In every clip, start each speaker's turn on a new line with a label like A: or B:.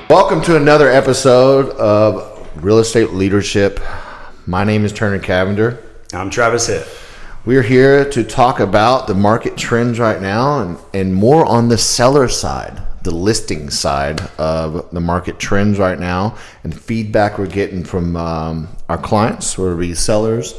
A: Welcome to another episode of Real Estate Leadership. My name is Turner Cavender.
B: I'm Travis Hitt.
A: We are here to talk about the market trends right now and more on the seller side, the listing side of the market trends right now, and the feedback we're getting from our clients or resellers.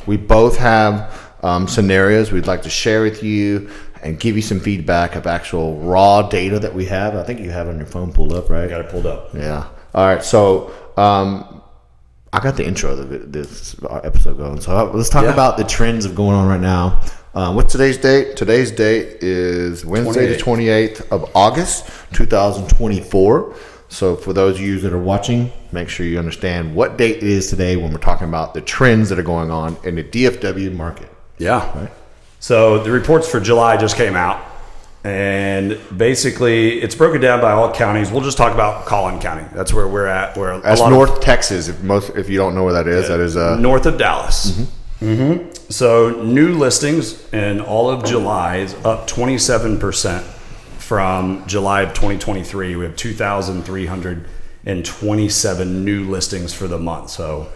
A: We both have scenarios we'd like to share with you and give you some feedback of actual raw data that we have. I think you have on your phone pulled up, right?
B: I got it pulled up.
A: Yeah. All right. So I got the intro of this episode going. So let's talk about the trends of going on right now. What's today's date? Today's date is Wednesday, the 28th of August, 2024. So for those of you that are watching, make sure you understand what date it is today when we're talking about the trends that are going on in the DFW market.
B: Yeah.
A: Right?
B: So the reports for July just came out, and basically it's broken down by all counties. We'll just talk about Collin County. That's where we're at.
A: That's North Texas. If you don't know where that is, that is
B: north of Dallas. So new listings in all of July is up 27% from July of 2023. We have 2,327 new listings for the month. So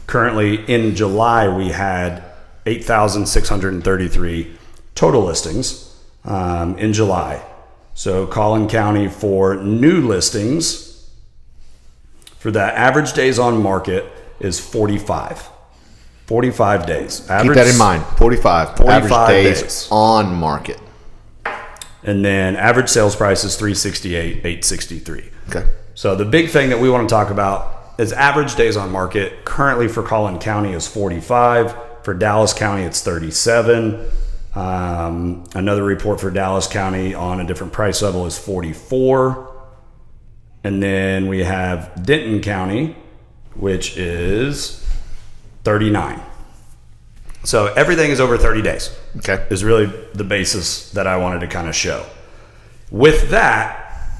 B: currently in July we had 8,633 total listings in July. So Collin County for new listings, for the average days on market is 45. 45 days.
A: Keep that in mind. 45 average days on market.
B: And then average sales price is $368,863.
A: Okay. So
B: the big thing that we want to talk about is average days on market. Currently for Collin County is 45. For Dallas County, it's 37. Another report for Dallas County on a different price level is 44. And then we have Denton County, which is 39. So everything is over 30 days.
A: Okay.
B: Is really the basis that I wanted to kind of show. With that,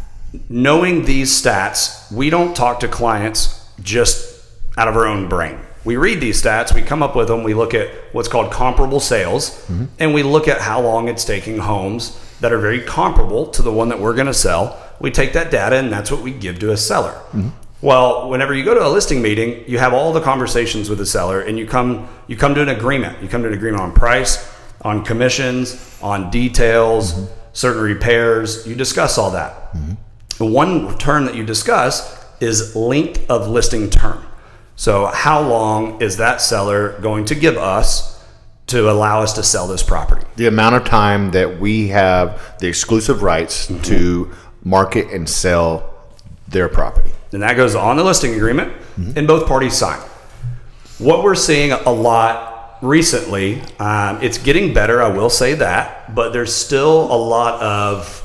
B: knowing these stats, we don't talk to clients just out of our own brain. We read these stats, we come up with them, we look at what's called comparable sales, and we look at how long it's taking homes that are very comparable to the one that we're going to sell. We take that data, and that's what we give to a seller. Well, whenever you go to a listing meeting, you have all the conversations with the seller, and you come to an agreement. You come to an agreement on price, on commissions, on details, certain repairs. You discuss all that. The one term that you discuss is length of listing term. So how long is that seller going to give us to allow us to sell this property?
A: The amount of time that we have the exclusive rights to market and sell their property.
B: And that goes on the listing agreement, and both parties sign. What we're seeing a lot recently, it's getting better, I will say that, but there's still a lot of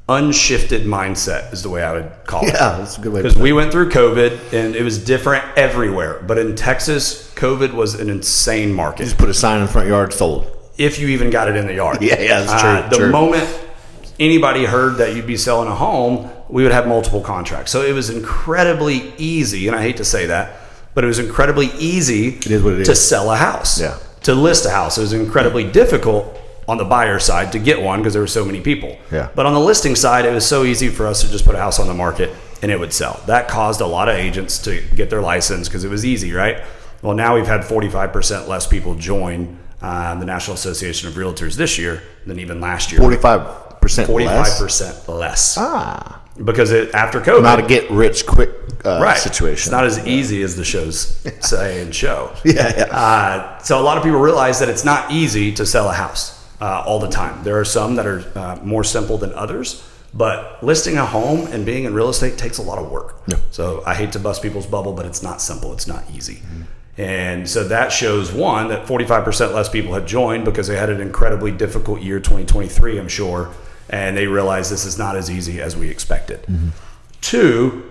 B: unshifted mindset is the way I would call it.
A: Yeah, that's a good way.
B: Because we went through COVID and it was different everywhere. But in Texas, COVID was an insane market.
A: You just put a sign in the front yard, sold.
B: If you even got it in the yard.
A: Yeah, that's true.
B: The moment anybody heard that you'd be selling a home, we would have multiple contracts. So it was incredibly easy, and I hate to say that, but it was incredibly easy
A: it is what it
B: to
A: is.
B: sell a house.
A: Yeah.
B: To list a house. It was incredibly difficult on the buyer side to get one because there were so many people.
A: Yeah.
B: But on the listing side, it was so easy for us to just put a house on the market and it would sell. That caused a lot of agents to get their license because it was easy, right? Well, now we've had 45% less people join the National Association of Realtors this year than even last year.
A: 45% less?
B: 45% less.
A: Because
B: after COVID.
A: Not a get rich quick situation.
B: It's not as easy as the shows say and show.
A: Yeah.
B: So a lot of people realize that it's not easy to sell a house. All the time. There are some that are more simple than others, but listing a home and being in real estate takes a lot of work.
A: Yeah.
B: So I hate to bust people's bubble, but it's not simple. It's not easy. And so that shows, one, that 45% less people have joined because they had an incredibly difficult year, 2023, I'm sure, and they realize this is not as easy as we expected. Two,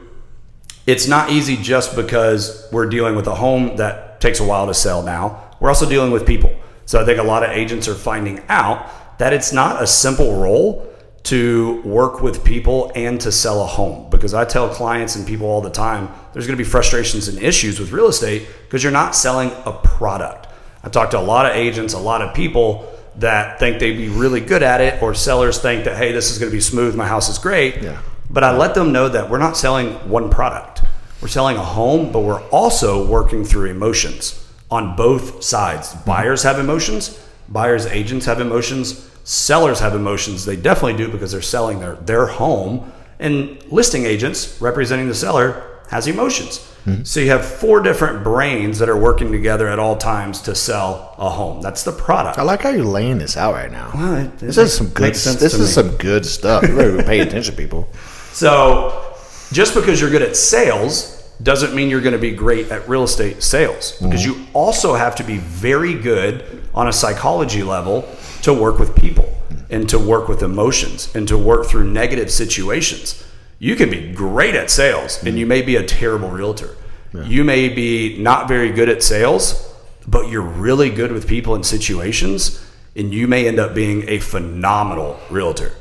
B: it's not easy just because we're dealing with a home that takes a while to sell now. We're also dealing with people. So I think a lot of agents are finding out that it's not a simple role to work with people and to sell a home. Because I tell clients and people all the time, there's going to be frustrations and issues with real estate because you're not selling a product. I talk to a lot of agents, a lot of people that think they'd be really good at it, or sellers think that, hey, this is going to be smooth, my house is great.
A: Yeah.
B: But I let them know that we're not selling one product. We're selling a home, but we're also working through emotions on both sides. Buyers have emotions. Buyers' agents have emotions. Sellers have emotions. They definitely do because they're selling their home. And listing agents representing the seller has emotions. So you have 4 different brains that are working together at all times to sell a home. That's the product.
A: I like how you're laying this out right now.
B: Well,
A: this is some good. This is some good stuff. You better pay attention, people.
B: So just because you're good at sales doesn't mean you're going to be great at real estate sales, because you also have to be very good on a psychology level to work with people and to work with emotions and to work through negative situations. You can be great at sales and you may be a terrible realtor. You may be not very good at sales, but you're really good with people and situations, and you may end up being a phenomenal realtor.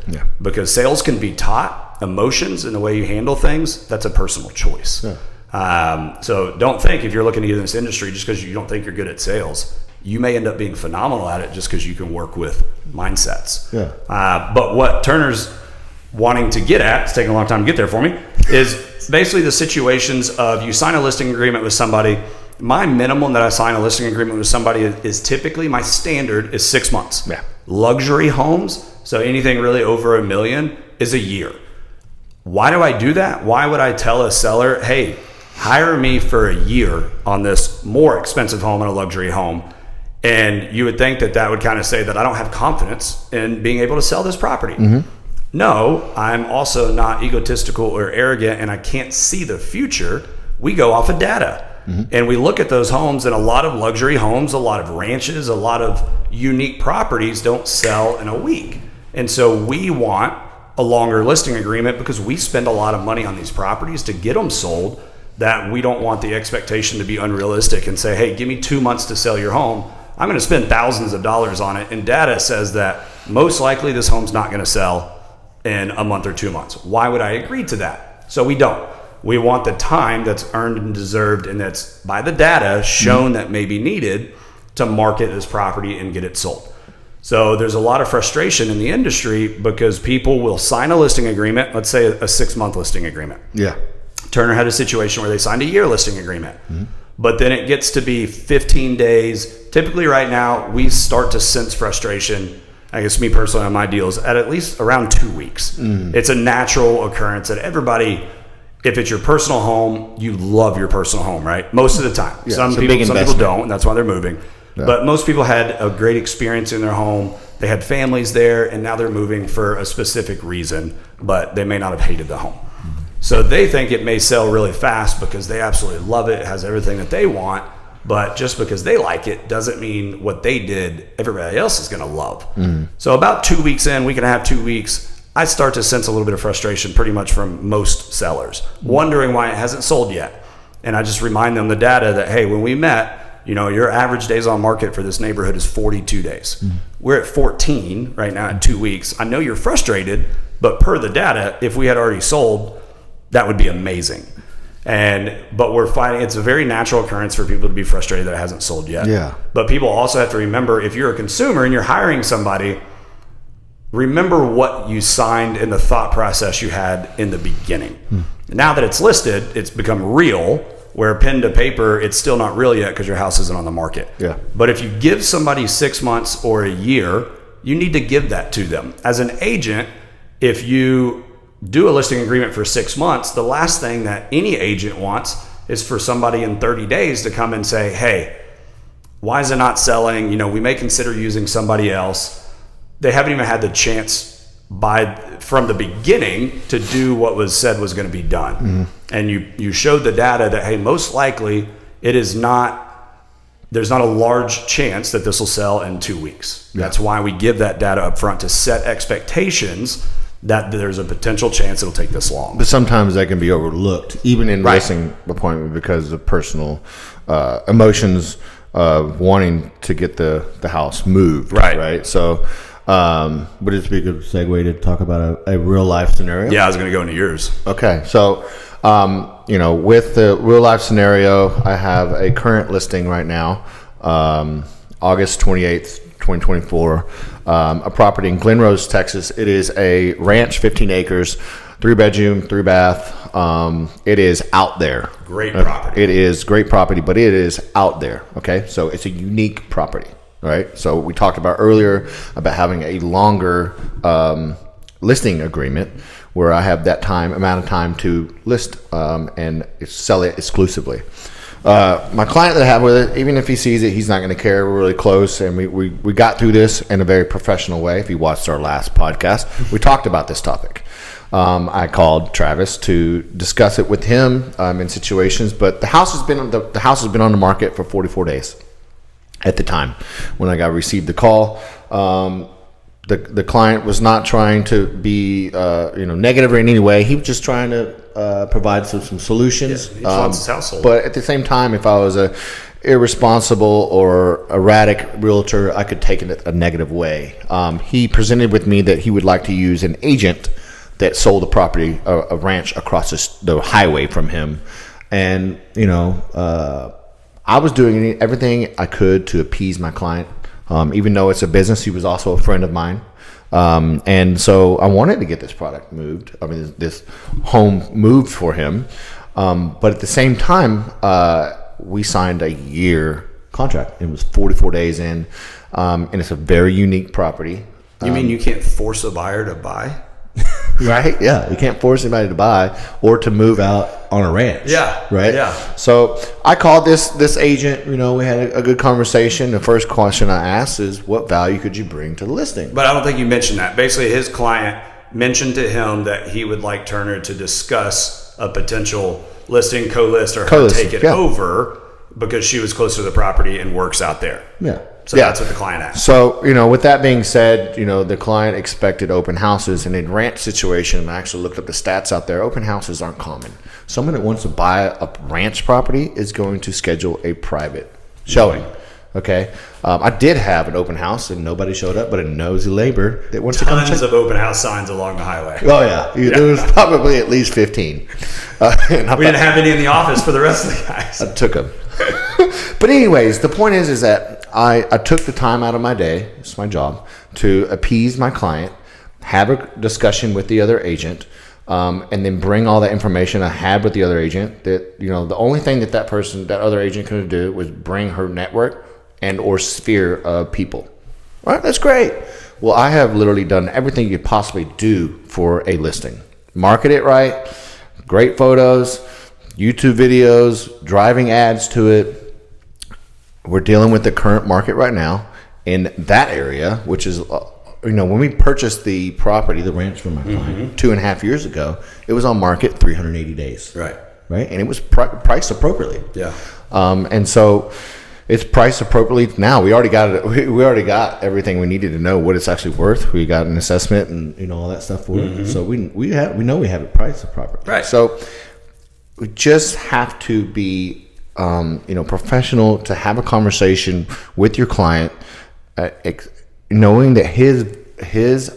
B: Because sales can be taught. Emotions and the way you handle things, that's a personal choice. So don't think, if you're looking to get in this industry just because you don't think you're good at sales, you may end up being phenomenal at it just because you can work with mindsets. But what Turner's wanting to get at, it's taking a long time to get there for me, is basically the situations of you sign a listing agreement with somebody. My minimum that I sign a listing agreement with somebody is typically, my standard is 6 months. Luxury homes, so anything really over $1 million, is a year. Why do I do that? Why would I tell a seller, hey, hire me for a year on this more expensive home and a luxury home? And you would think that that would kind of say that I don't have confidence in being able to sell this property. No, I'm also not egotistical or arrogant, and I can't see the future. We go off of data. And we look at those homes, and a lot of luxury homes, a lot of ranches, a lot of unique properties don't sell in a week. And so we want a longer listing agreement because we spend a lot of money on these properties to get them sold, that we don't want the expectation to be unrealistic and say, hey, give me 2 months to sell your home. I'm going to spend thousands of dollars on it. And data says that most likely this home's not going to sell in a month or 2 months. Why would I agree to that? So we don't. We want the time that's earned and deserved, and that's by the data shown that may be needed to market this property and get it sold. So there's a lot of frustration in the industry because people will sign a listing agreement, let's say a 6-month listing agreement. Turner had a situation where they signed a year listing agreement, but then it gets to be 15 days. Typically right now, we start to sense frustration, I guess me personally on my deals, at least around 2 weeks. It's a natural occurrence that everybody, if it's your personal home, you love your personal home, right? Most of the time. Some people don't, and that's why they're moving. But most people had a great experience in their home. They had families there, and now they're moving for a specific reason, but they may not have hated the home. So they think it may sell really fast because they absolutely love it. It has everything that they want. But just because they like it doesn't mean what they did, everybody else is going to love. So about 2 weeks in, week and a half, 2 weeks, I start to sense a little bit of frustration pretty much from most sellers, wondering why it hasn't sold yet. And I just remind them the data that, hey, when we met, your average days on market for this neighborhood is 42 days. We're at 14 right now at 2 weeks. I know you're frustrated, but per the data, if we had already sold, that would be amazing. But we're finding it's a very natural occurrence for people to be frustrated that it hasn't sold yet. But people also have to remember, if you're a consumer and you're hiring somebody, remember what you signed and the thought process you had in the beginning. Now that it's listed, it's become real, where pen to paper, it's still not real yet because your house isn't on the market. But if you give somebody 6 months or a year, you need to give that to them. As an agent, if you do a listing agreement for 6 months, the last thing that any agent wants is for somebody in 30 days to come and say, hey, why is it not selling? We may consider using somebody else. They haven't even had the chance from the beginning to do what was said was going to be done. And you showed the data that, hey, most likely there's not a large chance that this will sell in 2 weeks. That's why we give that data up front, to set expectations that there's a potential chance it'll take this long.
A: But sometimes that can be overlooked, even in listing appointment, because of personal emotions of wanting to get the house moved. Right. So would it be a good segue to talk about a real life scenario?
B: Yeah, I was going to go into yours.
A: Okay. So, with the real life scenario, I have a current listing right now, August 28th, 2024, a property in Glen Rose, Texas. It is a ranch, 15 acres. 3-bedroom, 3-bath. It is out there.
B: Great property.
A: It is great property, but it is out there. Okay, so it's a unique property, right? So we talked about earlier about having a longer listing agreement where I have that amount of time to list and sell it exclusively. My client that I have with it, even if he sees it, he's not going to care. We're really close, and we got through this in a very professional way. If you watched our last podcast, we talked about this topic. I called Travis to discuss it with him in situations, but the house has been on the market for 44 days at the time when I received the call. The client was not trying to be negative in any way. He was just trying to provide some solutions.
B: Yeah, he wants his household.
A: But at the same time, if I was a irresponsible or erratic realtor, I could take it a negative way. He presented with me that he would like to use an agent that sold the property, a ranch across the highway from him, and I was doing everything I could to appease my client. Even though it's a business, he was also a friend of mine. And so I wanted to get this product moved. I mean, this home moved for him. But at the same time, we signed a year contract. It was 44 days in. And it's a very unique property.
B: You mean you can't force a buyer to buy?
A: Right? Yeah. You can't force anybody to buy or to move out on a ranch.
B: Yeah.
A: Right?
B: Yeah.
A: So I called this agent. We had a good conversation. The first question I asked is, what value could you bring to the listing?
B: But I don't think you mentioned that. Basically, his client mentioned to him that he would like Turner to discuss a potential listing, co-list, or her take it over because she was close to the property and works out there.
A: Yeah.
B: So that's what the client asked.
A: So, with that being said, the client expected open houses. And in ranch situation, I actually looked up the stats out there. Open houses aren't common. Someone that wants to buy a ranch property is going to schedule a private showing. Okay. I did have an open house and nobody showed up, but a nosy labor that wants to come check.
B: Tons of open house signs along the highway.
A: Oh, yeah. There was probably at least 15.
B: We didn't have any in the office for the rest of the guys.
A: I took them. But anyways, the point is that I took the time out of my day, it's my job, to appease my client, have a discussion with the other agent, and then bring all that information I had with the other agent. That the only thing that other agent could do was bring her network and or sphere of people. All right, that's great. Well, I have literally done everything you could possibly do for a listing. Market it right, great photos, YouTube videos, driving ads to it. We're dealing with the current market right now in that area, which is, when we purchased the property, the ranch from my client 2.5 years ago, it was on market 380 days.
B: Right.
A: And it was priced appropriately.
B: Yeah.
A: And so it's priced appropriately now. We already got it. We already got everything we needed to know what it's actually worth. We got an assessment and all that stuff for it. So we know we have it priced appropriately.
B: Right.
A: So we just have to be professional, to have a conversation with your client, knowing that his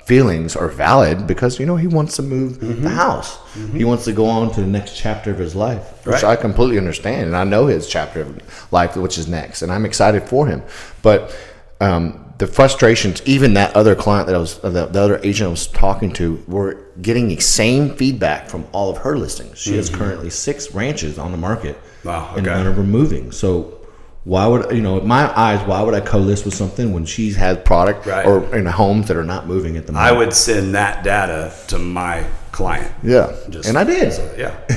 A: feelings are valid because he wants to move the house. He wants to go on to the next chapter of his life, which I completely understand, and I know his chapter of life, which is next, and I'm excited for him. But the frustrations, even that other client the other agent I was talking to, were getting the same feedback from all of her listings. She has currently 6 ranches on the market.
B: Wow. Okay.
A: And none of them moving. So why would in my eyes, why would I co-list with something when she's had product or in homes that are not moving at the moment?
B: I would send that data to my client.
A: Yeah. And I did.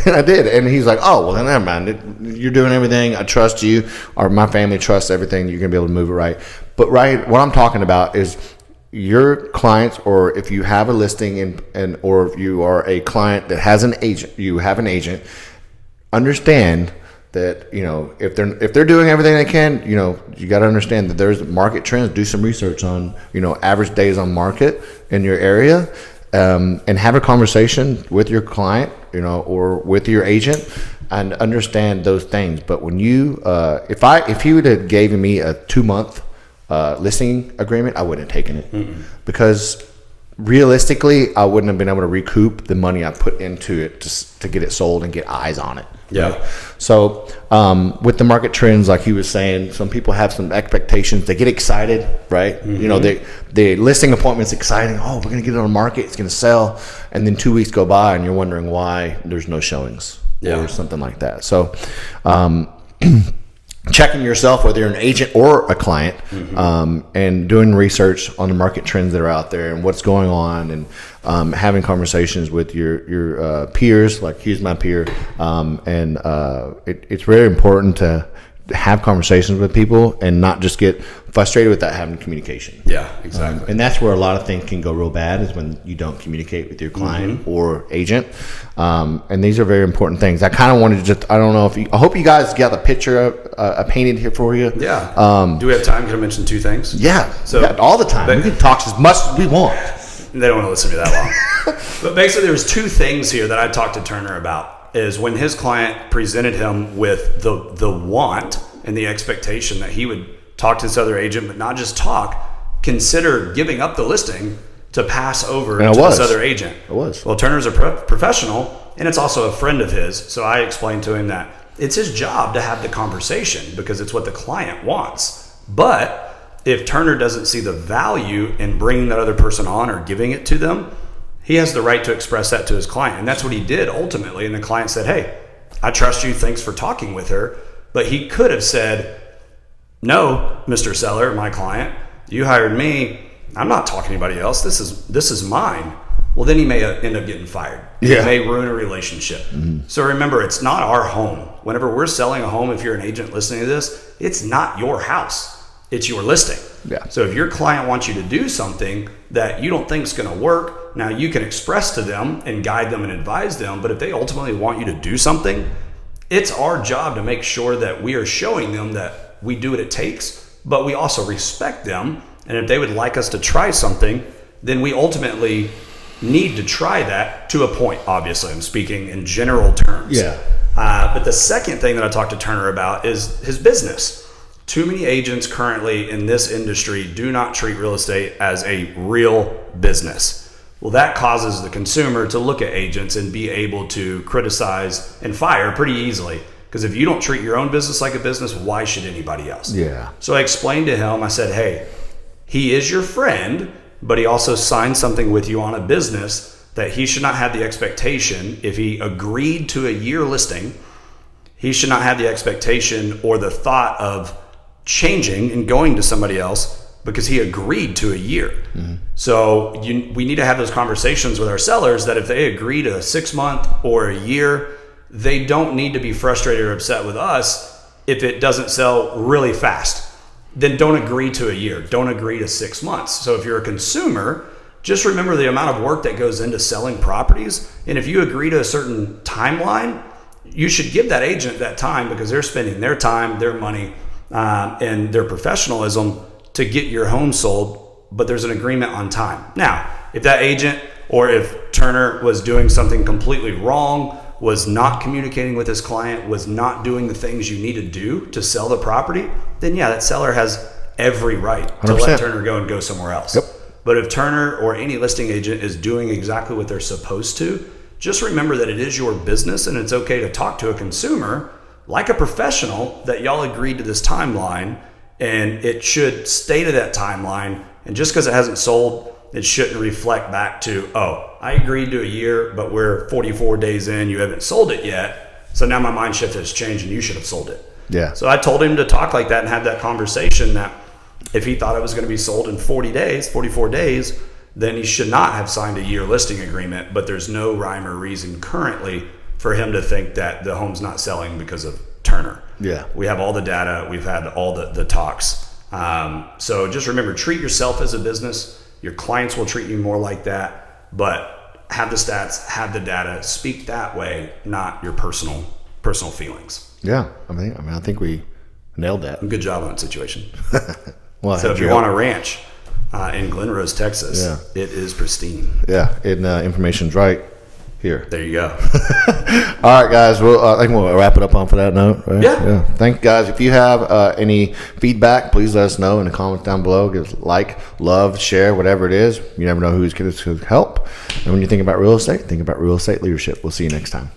A: And I did. And he's like, oh, well, then never mind. You're doing everything. I trust you. Or my family trusts everything. You're going to be able to move it right. But what I'm talking about is your clients, or if you have a listing or if you are a client that has an agent, understand that if they're doing everything they can, you got to understand that there's market trends. Do some research on average days on market in your area, and have a conversation with your client, or with your agent, and understand those things. But when you if he would have given me a 2-month listing agreement, I wouldn't have taken it because realistically, I wouldn't have been able to recoup the money I put into it to get it sold and get eyes on it.
B: Yeah.
A: Right? So with the market trends, like he was saying, some people have some expectations. They get excited, right?
B: Mm-hmm.
A: You know, the listing appointment's exciting. Oh, we're going to get it on the market. It's going to sell. And then 2 weeks go by and you're wondering why there's no showings or something like that. So checking yourself, whether you're an agent or a client, and doing research on the market trends that are out there and what's going on, and having conversations with your peers. Like he's my peer, and it's very important to have conversations with people and not just get frustrated without having communication.
B: Yeah, exactly.
A: And that's where a lot of things can go real bad, is when you don't communicate with your client or agent. And these are very important things. I kind of wanted to I don't know if I hope you guys got the picture painted here for you.
B: Yeah. Do we have time? Can I mention 2 things?
A: Yeah. So all the time. We can talk as much as we want.
B: They don't want to listen to me that long. But basically, there's 2 things here that I talked to Turner about. Is when his client presented him with the want and the expectation that he would talk to this other agent, but not just talk, consider giving up the listing to pass over to this other agent.
A: It was.
B: Well, Turner's a professional, and it's also a friend of his. So I explained to him that it's his job to have the conversation because it's what the client wants. But if Turner doesn't see the value in bringing that other person on or giving it to them, he has the right to express that to his client. And that's what he did ultimately. And the client said, hey, I trust you. Thanks for talking with her. But he could have said, no, Mr. Seller, my client, you hired me. I'm not talking to anybody else. This is mine. Well, then he may end up getting fired.
A: Yeah.
B: It may ruin a relationship. So remember, it's not our home. Whenever we're selling a home, if you're an agent listening to this, it's not your house. It's your listing.
A: Yeah.
B: So if your client wants you to do something that you don't think is going to work, now you can express to them and guide them and advise them. But if they ultimately want you to do something, it's our job to make sure that we are showing them that we do what it takes, but we also respect them. And if they would like us to try something, then we ultimately need to try that to a point. Obviously, I'm speaking in general terms.
A: Yeah.
B: But the second thing that I talked to Turner about is his business. Too many agents currently in this industry do not treat real estate as a real business. Well, that causes the consumer to look at agents and be able to criticize and fire pretty easily. Because if you don't treat your own business like a business, why should anybody else?
A: Yeah.
B: So I explained to him, I said, hey, he is your friend, but he also signed something with you on a business that he should not have the expectation. If he agreed to a year listing, he should not have the expectation or the thought of changing and going to somebody else because he agreed to a year. So we need to have those conversations with our sellers that if they agree to a 6 month or a year, they don't need to be frustrated or upset with us if it doesn't sell really fast. Then don't agree to a year. Don't agree to 6 months. So if you're a consumer, just remember the amount of work that goes into selling properties. And if you agree to a certain timeline, you should give that agent that time because they're spending their time, their money, and their professionalism to get your home sold, but there's an agreement on time. Now, if that agent or if Turner was doing something completely wrong, was not communicating with his client, was not doing the things you need to do to sell the property, then yeah, that seller has every right to
A: 100%.
B: let Turner go and go somewhere else.
A: Yep.
B: But if Turner or any listing agent is doing exactly what they're supposed to, just remember that it is your business and it's okay to talk to a consumer like a professional that y'all agreed to this timeline, and it should stay to that timeline. And just because it hasn't sold, it shouldn't reflect back to, oh, I agreed to a year, but we're 44 days in, you haven't sold it yet. So now my mind shift has changed and you should have sold it.
A: Yeah.
B: So I told him to talk like that and have that conversation that if he thought it was going to be sold in 40 days, 44 days, then he should not have signed a year listing agreement. But there's no rhyme or reason currently for him to think that the home's not selling because of Turner.
A: Yeah.
B: We have all the data. We've had all the talks. So just remember, treat yourself as a business. Your clients will treat you more like that, but have the stats, have the data, speak that way, not your personal feelings.
A: Yeah. I think we nailed that.
B: Good job on that situation.
A: Well,
B: So if you want a ranch in Glen Rose, Texas,
A: Yeah.
B: it is pristine.
A: Yeah, and information's right. here.
B: There you go.
A: All right, guys. Well, I think we'll wrap it up on for that note. Right?
B: Yeah.
A: Thank you, guys. If you have any feedback, please let us know in the comments down below. Give us a like, love, share, whatever it is. You never know who's going to help. And when you think about real estate, think about real estate leadership. We'll see you next time.